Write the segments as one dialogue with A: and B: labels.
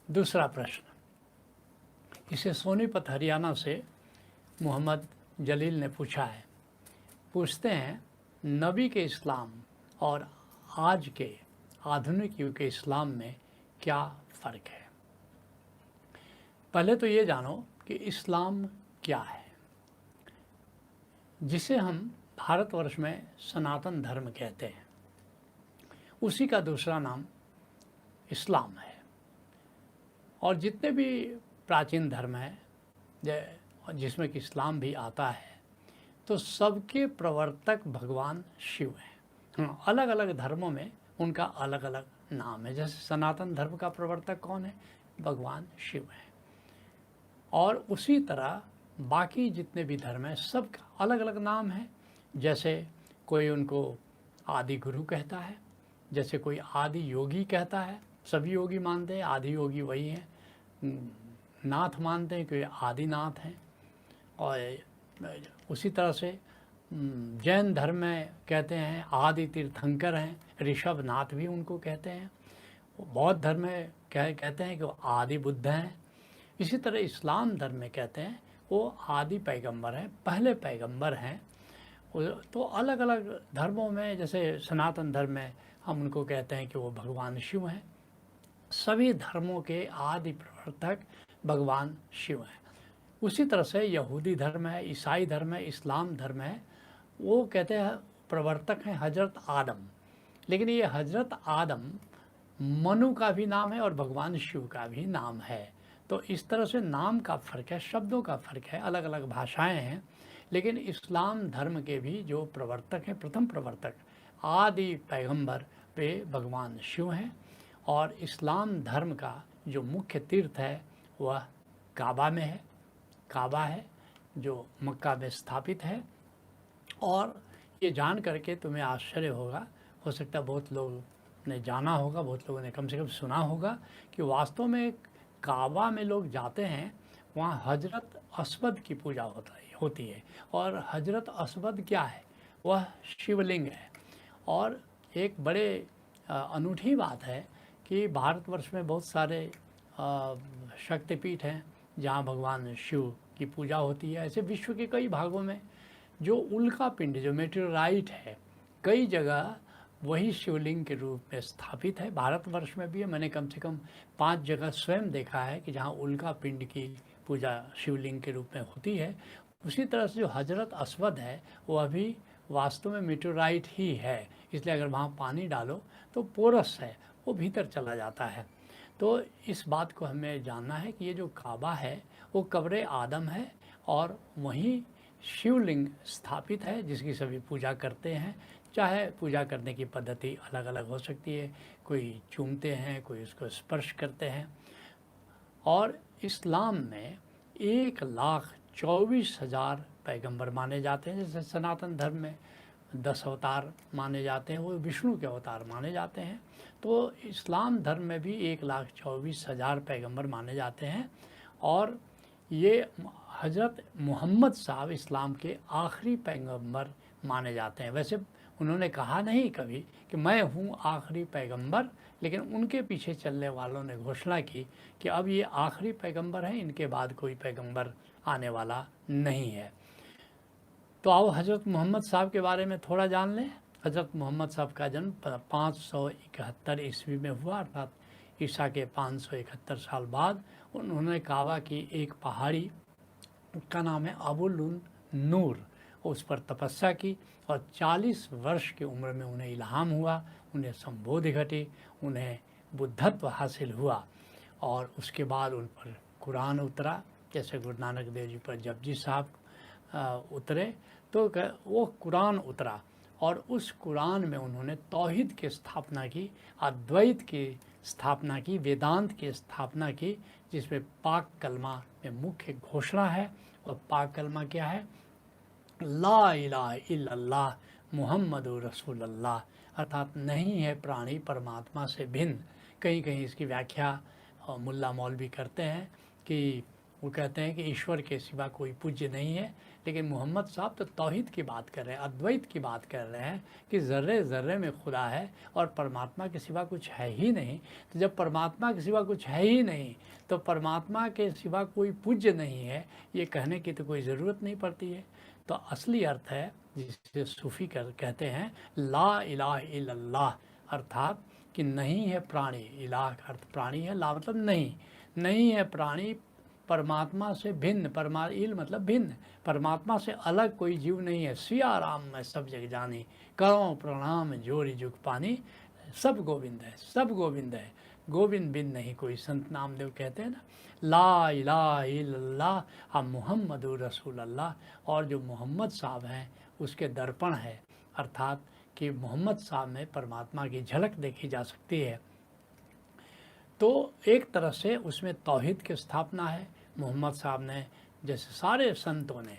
A: दूसरा प्रश्न, इसे सोनीपत हरियाणा से मोहम्मद जलील ने पूछा है। पूछते हैं, नबी के इस्लाम और आज के आधुनिक युग के इस्लाम में क्या फ़र्क है। पहले तो ये जानो कि इस्लाम क्या है, जिसे हम भारतवर्ष में सनातन धर्म कहते हैं। उसी का दूसरा नाम इस्लाम है। और जितने भी प्राचीन धर्म हैं जिसमें कि इस्लाम भी आता है, तो सबके प्रवर्तक भगवान शिव हैं। अलग अलग धर्मों में उनका अलग अलग नाम है। जैसे सनातन धर्म का प्रवर्तक कौन है? भगवान शिव हैं। और उसी तरह बाकी जितने भी धर्म हैं सबका अलग अलग नाम है। जैसे कोई उनको आदि गुरु कहता है, जैसे कोई आदि योगी कहता है, सभी योगी मानते हैं आदि योगी वही हैं। नाथ मानते हैं कि आदिनाथ हैं। और उसी तरह से जैन धर्म में कहते हैं आदि तीर्थंकर हैं, ऋषभ नाथ भी उनको कहते हैं। बौद्ध धर्म में कहते हैं कि वो आदि बुद्ध हैं। इसी तरह इस्लाम धर्म में कहते हैं वो आदि पैगंबर हैं, पहले पैगंबर हैं। तो अलग अलग धर्मों में, जैसे सनातन धर्म में हम उनको कहते हैं कि वो भगवान शिव हैं। सभी धर्मों के आदि प्रवर्तक भगवान शिव हैं। उसी तरह से यहूदी धर्म है, ईसाई धर्म है, इस्लाम धर्म है, वो कहते हैं प्रवर्तक हैं हजरत आदम। लेकिन ये हजरत आदम मनु का भी नाम है और भगवान शिव का भी नाम है। तो इस तरह से नाम का फ़र्क है, शब्दों का फ़र्क है, अलग अलग भाषाएं हैं। लेकिन इस्लाम धर्म के भी जो प्रवर्तक हैं, प्रथम प्रवर्तक आदि पैगंबर वे भगवान शिव हैं। और इस्लाम धर्म का जो मुख्य तीर्थ है वह काबा में है, काबा है जो मक्का में स्थापित है। और ये जान करके तुम्हें आश्चर्य होगा, हो सकता है बहुत लोग ने जाना होगा, बहुत लोगों ने कम से कम सुना होगा कि वास्तव में काबा में लोग जाते हैं, वहाँ हजरत अस्वद की पूजा होती है। और हजरत अस्वद क्या है? वह शिवलिंग है। और एक बड़े अनूठी बात है कि भारतवर्ष में बहुत सारे शक्तिपीठ हैं जहाँ भगवान शिव की पूजा होती है। ऐसे विश्व के कई भागों में जो उल्का पिंड, जो मेटेओराइट है, कई जगह वही शिवलिंग के रूप में स्थापित है। भारतवर्ष में भी है। मैंने कम से कम 5 जगह स्वयं देखा है कि जहाँ उल्का पिंड की पूजा शिवलिंग के रूप में होती है। उसी तरह से जो हजरत अस्वद है वह भी वास्तव में मेटेओराइट ही है। इसलिए अगर वहाँ पानी डालो तो पोरस है, वो भीतर चला जाता है। तो इस बात को हमें जानना है कि ये जो काबा है वो कब्र आदम है और वहीं शिवलिंग स्थापित है जिसकी सभी पूजा करते हैं। चाहे पूजा करने की पद्धति अलग अलग हो सकती है, कोई चूमते हैं, कोई उसको स्पर्श करते हैं। और इस्लाम में 1,24,000 पैगंबर माने जाते हैं। जैसे सनातन धर्म में 10 अवतार माने जाते हैं, वो विष्णु के अवतार माने जाते हैं। तो इस्लाम धर्म में भी 1,24,000 पैगंबर माने जाते हैं। और ये हजरत मोहम्मद साहब इस्लाम के आखिरी पैगंबर माने जाते हैं। वैसे उन्होंने कहा नहीं कभी कि मैं हूँ आखिरी पैगंबर, लेकिन उनके पीछे चलने वालों ने घोषणा की कि अब ये आखिरी पैगंबर हैं, इनके बाद कोई पैगंबर आने वाला नहीं है। तो आओ हजरत मोहम्मद साहब के बारे में थोड़ा जान लें। हजरत मोहम्मद साहब का जन्म 571 ईस्वी में हुआ, अर्थात ईसा के 571 साल बाद। उन्होंने काबा की एक पहाड़ी का नाम है अबुल नूर, उस पर तपस्या की और 40 वर्ष की उम्र में उन्हें इल्हाम हुआ, उन्हें संबोधि घटी, उन्हें बुद्धत्व हासिल हुआ। और उसके बाद उन पर कुरान उतरा। जैसे गुरु नानक देव जी पर जपजी साहब उतरे तो वो कुरान उतरा और उस कुरान में उन्होंने तौहीद की स्थापना की, अद्वैत की स्थापना की, वेदांत की स्थापना की, जिसमें पाक कलमा में मुख्य घोषणा है। और पाक कलमा क्या है? ला इलाहा इल्लल्लाह मुहम्मदुर रसूलुल्लाह, अर्थात नहीं है प्राणी परमात्मा से भिन्न। कहीं कहीं इसकी व्याख्या मुल्ला मौलवी करते हैं कि वो कहते हैं कि ईश्वर के सिवा कोई पूज्य नहीं है। लेकिन मोहम्मद साहब तो तौहीद की बात कर रहे हैं, अद्वैत की बात कर रहे हैं कि ज़र्रे ज़र्रे में खुदा है और परमात्मा के सिवा कुछ है ही नहीं। तो जब परमात्मा के सिवा कुछ है ही नहीं तो परमात्मा के सिवा कोई पूज्य नहीं है, ये कहने की तो कोई ज़रूरत नहीं पड़ती है। तो असली अर्थ है जिसे सूफ़ी कहते हैं ला इलाहा इल्लल्लाह, अर्थात कि नहीं है प्राणी। इलाह का अर्थ प्राणी है, ला मतलब नहीं है प्राणी परमात्मा से भिन्न, इल मतलब भिन्न, परमात्मा से अलग कोई जीव नहीं है। सिया राम मैं सब जग जानी, करो प्रणाम जोरी जुग पानी, सब गोविंद है, सब गोविंद है, गोविंद बिन नहीं कोई। संत नामदेव कहते हैं ना, ला इलाहा इल्लल्लाह अब मुहम्मदुर रसूलुल्लाह। और जो मोहम्मद साहब हैं उसके दर्पण है, अर्थात कि मोहम्मद साहब में परमात्मा की झलक देखी जा सकती है। तो एक तरह से उसमें तौहीद की स्थापना है। मोहम्मद साहब ने, जैसे सारे संतों ने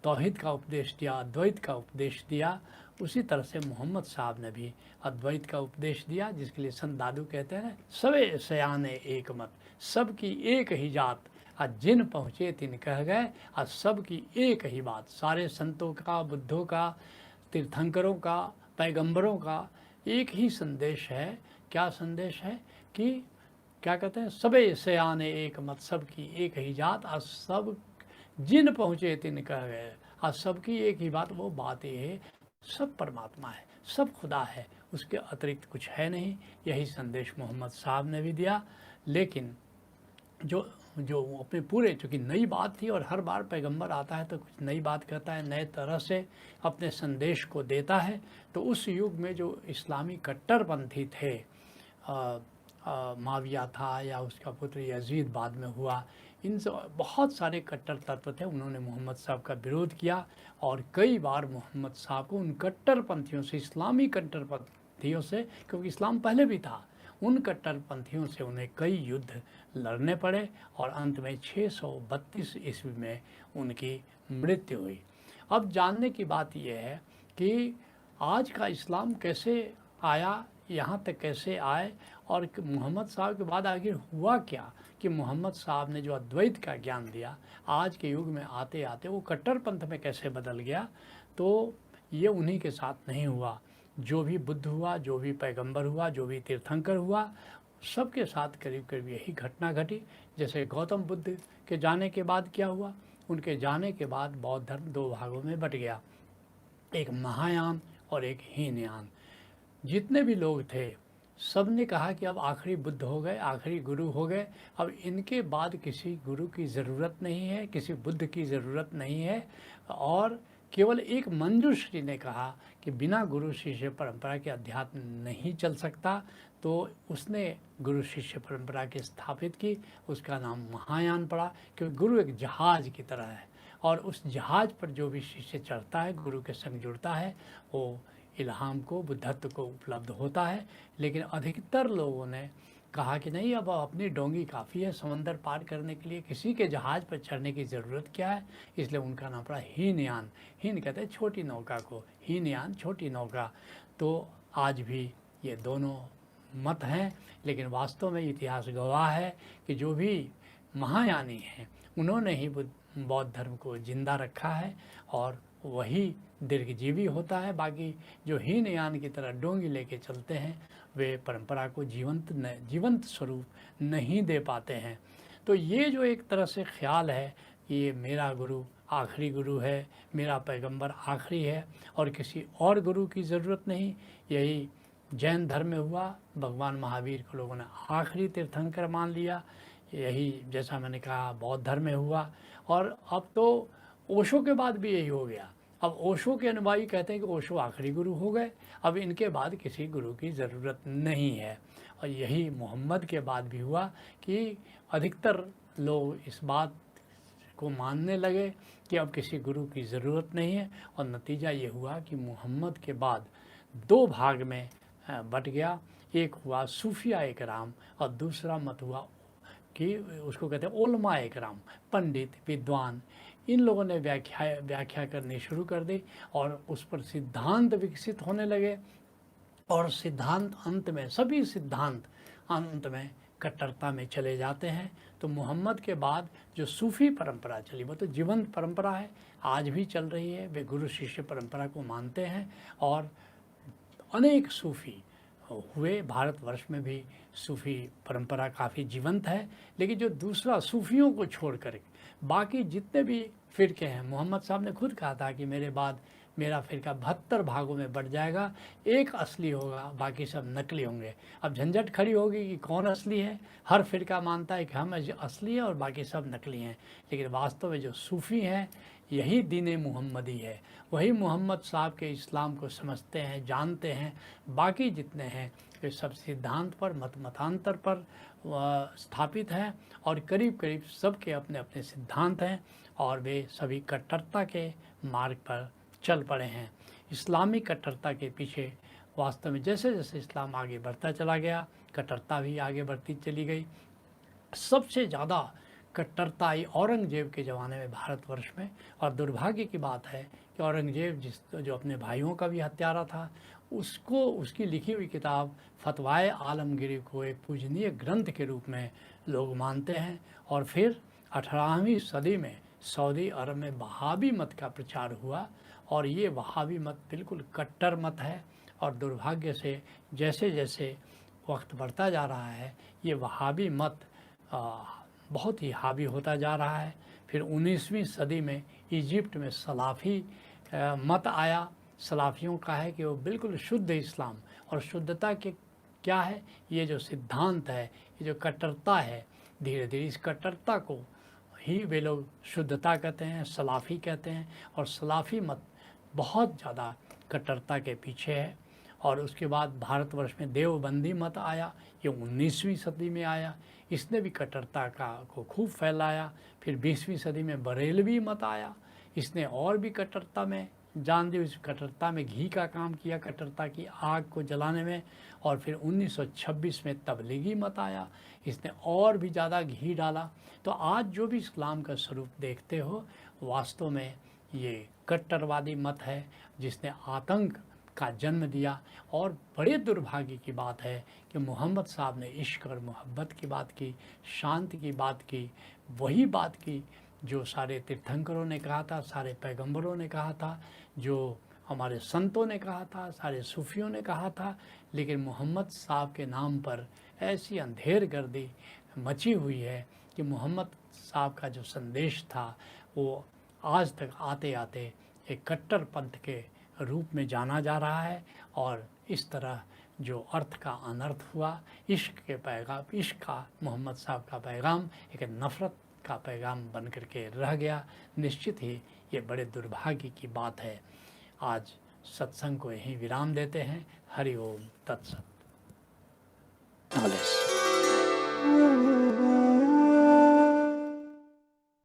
A: तौहीद का उपदेश दिया, अद्वैत का उपदेश दिया, उसी तरह से मोहम्मद साहब ने भी अद्वैत का उपदेश दिया, जिसके लिए संत दादू कहते हैं सवे सयाने एक मत, सबकी एक ही जात, आज जिन पहुँचे तिन कह गए, आज सबकी एक ही बात। सारे संतों का, बुद्धों का, तीर्थंकरों का, पैगंबरों का एक ही संदेश है। क्या संदेश है कि क्या कहते हैं, सबे सयाने एक मत, सबकी एक ही जात, आज सब जिन पहुँचे तिन कह गए, आज सबकी एक ही बात। वो बात ये है सब परमात्मा है, सब खुदा है, उसके अतिरिक्त कुछ है नहीं। यही संदेश मोहम्मद साहब ने भी दिया। लेकिन जो अपने पूरे, चूँकि नई बात थी और हर बार पैगंबर आता है तो कुछ नई बात कहता है, नए तरह से अपने संदेश को देता है। तो उस युग में जो इस्लामी कट्टरपंथी थे, माविया था या उसका पुत्र यजीद बाद में हुआ, इन सब बहुत सारे कट्टर तत्व थे, उन्होंने मोहम्मद साहब का विरोध किया। और कई बार मोहम्मद साहब को उन कट्टरपंथियों से, इस्लामी कट्टरपंथियों से, क्योंकि इस्लाम पहले भी था, उन कट्टरपंथियों से उन्हें कई युद्ध लड़ने पड़े और अंत में 632 ईस्वी में उनकी मृत्यु हुई। अब जानने की बात यह है कि आज का इस्लाम कैसे आया, यहाँ तक कैसे आए, और मोहम्मद साहब के बाद आखिर हुआ क्या कि मोहम्मद साहब ने जो अद्वैत का ज्ञान दिया, आज के युग में आते आते वो कट्टरपंथ में कैसे बदल गया। तो ये उन्हीं के साथ नहीं हुआ, जो भी बुद्ध हुआ, जो भी पैगंबर हुआ, जो भी तीर्थंकर हुआ, सबके साथ करीब करीब यही घटना घटी। जैसे गौतम बुद्ध के जाने के बाद क्या हुआ, उनके जाने के बाद बौद्ध धर्म दो भागों में बट गया, एक महायान और एक हीनयान। जितने भी लोग थे सब ने कहा कि अब आखिरी बुद्ध हो गए, आखिरी गुरु हो गए, अब इनके बाद किसी गुरु की ज़रूरत नहीं है, किसी बुद्ध की ज़रूरत नहीं है। और केवल एक मंजूश्री ने कहा कि बिना गुरु शिष्य परंपरा के अध्यात्म नहीं चल सकता, तो उसने गुरु शिष्य परंपरा की स्थापित की। उसका नाम महायान पड़ा, क्योंकि गुरु एक जहाज़ की तरह है और उस जहाज़ पर जो भी शिष्य चढ़ता है, गुरु के संग जुड़ता है, वो इल्हाम को, बुद्धत्व को उपलब्ध होता है। लेकिन अधिकतर लोगों ने कहा कि नहीं, अब अपनी डोंगी काफ़ी है समंदर पार करने के लिए, किसी के जहाज़ पर चढ़ने की ज़रूरत क्या है। इसलिए उनका नाम पड़ा हीनयान। हीन कहते हैं छोटी नौका को, हीनयान छोटी नौका। तो आज भी ये दोनों मत हैं, लेकिन वास्तव में इतिहास गवाह है कि जो भी महायानी हैं उन्होंने ही बौद्ध धर्म को जिंदा रखा है और वही दीर्घजीवी होता है। बाकी जो हीनयान की तरह डोंगी लेके चलते हैं वे परंपरा को जीवंत स्वरूप नहीं दे पाते हैं। तो ये जो एक तरह से ख्याल है कि ये मेरा गुरु आखिरी गुरु है, मेरा पैगंबर आखिरी है और किसी और गुरु की ज़रूरत नहीं, यही जैन धर्म में हुआ। भगवान महावीर को लोगों ने आखिरी तीर्थंकर मान लिया। यही जैसा मैंने कहा बौद्ध धर्म में हुआ। और अब तो ओशो के बाद भी यही हो गया। अब ओशो के अनुयायी कहते हैं कि ओशो आखिरी गुरु हो गए, अब इनके बाद किसी गुरु की ज़रूरत नहीं है। और यही मोहम्मद के बाद भी हुआ कि अधिकतर लोग इस बात को मानने लगे कि अब किसी गुरु की ज़रूरत नहीं है। और नतीजा ये हुआ कि मोहम्मद के बाद दो भाग में बट गया। एक हुआ सूफिया इकराम और दूसरा मत हुआ कि उसको कहते हैं उलमा इकराम, पंडित विद्वान। इन लोगों ने व्याख्या करनी शुरू कर दी और उस पर सिद्धांत विकसित होने लगे। और सिद्धांत अंत में, सभी सिद्धांत अंत में कट्टरता में चले जाते हैं। तो मोहम्मद के बाद जो सूफ़ी परंपरा चली वो तो जीवंत परंपरा है, आज भी चल रही है। वे गुरु शिष्य परंपरा को मानते हैं और अनेक सूफ़ी हुए। भारतवर्ष में भी सूफ़ी परंपरा काफ़ी जीवंत है। लेकिन जो दूसरा सूफ़ियों को छोड़ कर बाकी जितने भी फ़िरके हैं, मोहम्मद साहब ने खुद कहा था कि मेरे बाद मेरा फ़िरका 72 भागों में बढ़ जाएगा, एक असली होगा, बाकी सब नकली होंगे। अब झंझट खड़ी होगी कि कौन असली है। हर फ़िरका मानता है कि हम असली हैं और बाकी सब नकली हैं, लेकिन वास्तव में जो सूफ़ी हैं यही दीन मुहम्मदी है। वही मोहम्मद साहब के इस्लाम को समझते हैं, जानते हैं। बाकी जितने हैं वे सब सिद्धांत पर, मतांतर पर स्थापित हैं और करीब करीब सबके अपने अपने सिद्धांत हैं और वे सभी कट्टरता के मार्ग पर चल पड़े हैं। इस्लामी कट्टरता के पीछे वास्तव में जैसे जैसे इस्लाम आगे बढ़ता चला गया, कट्टरता भी आगे बढ़ती चली गई। सबसे ज़्यादा कट्टरता आई औरंगजेब के ज़माने में भारतवर्ष में। और दुर्भाग्य की बात है कि औरंगजेब जो अपने भाइयों का भी हत्यारा था, उसको उसकी लिखी हुई किताब फतवाए आलमगीर को एक पूजनीय ग्रंथ के रूप में लोग मानते हैं। और फिर 18वीं सदी में सऊदी अरब में वहाबी मत का प्रचार हुआ और ये वहाबी मत बिल्कुल कट्टर मत है। और दुर्भाग्य से जैसे जैसे वक्त बढ़ता जा रहा है ये वहाबी मत बहुत ही हावी होता जा रहा है। फिर 19वीं सदी में इजिप्ट में सलाफ़ी मत आया। सलाफ़ियों का है कि वो बिल्कुल शुद्ध इस्लाम, और शुद्धता के क्या है, ये जो सिद्धांत है, ये जो कट्टरता है, धीरे धीरे इस कट्टरता को ही वे लोग शुद्धता कहते हैं, सलाफ़ी कहते हैं। और सलाफ़ी मत बहुत ज़्यादा कट्टरता के पीछे है। और उसके बाद भारतवर्ष में देवबंदी मत आया, ये 19वीं सदी में आया। इसने भी कट्टरता को खूब फैलाया। फिर 20वीं सदी में बरेलवी मत आया, इसने और भी कट्टरता में जान दी, उस कट्टरता में घी का काम किया, कट्टरता की आग को जलाने में। और फिर 1926 में तबलीगी मत आया, इसने और भी ज़्यादा घी डाला। तो आज जो भी इस्लाम का स्वरूप देखते हो वास्तव में ये कट्टरवादी मत है जिसने आतंक का जन्म दिया। और बड़े दुर्भाग्य की बात है कि मोहम्मद साहब ने इश्क और मोहब्बत की बात की, शांति की बात की, वही बात की जो सारे तीर्थंकरों ने कहा था, सारे पैगंबरों ने कहा था, जो हमारे संतों ने कहा था, सारे सूफियों ने कहा था। लेकिन मोहम्मद साहब के नाम पर ऐसी अंधेर गर्दी मची हुई है कि मोहम्मद साहब का जो संदेश था वो आज तक आते आते एक कट्टर पंथ के रूप में जाना जा रहा है। और इस तरह जो अर्थ का अनर्थ हुआ, इश्क के पैगाम, इश्क का मोहम्मद साहब का पैगाम एक नफ़रत का पैगाम बन करके रह गया। निश्चित ही ये बड़े दुर्भाग्य की बात है। आज सत्संग को यहीं विराम देते हैं। हरि ओम तत्सत।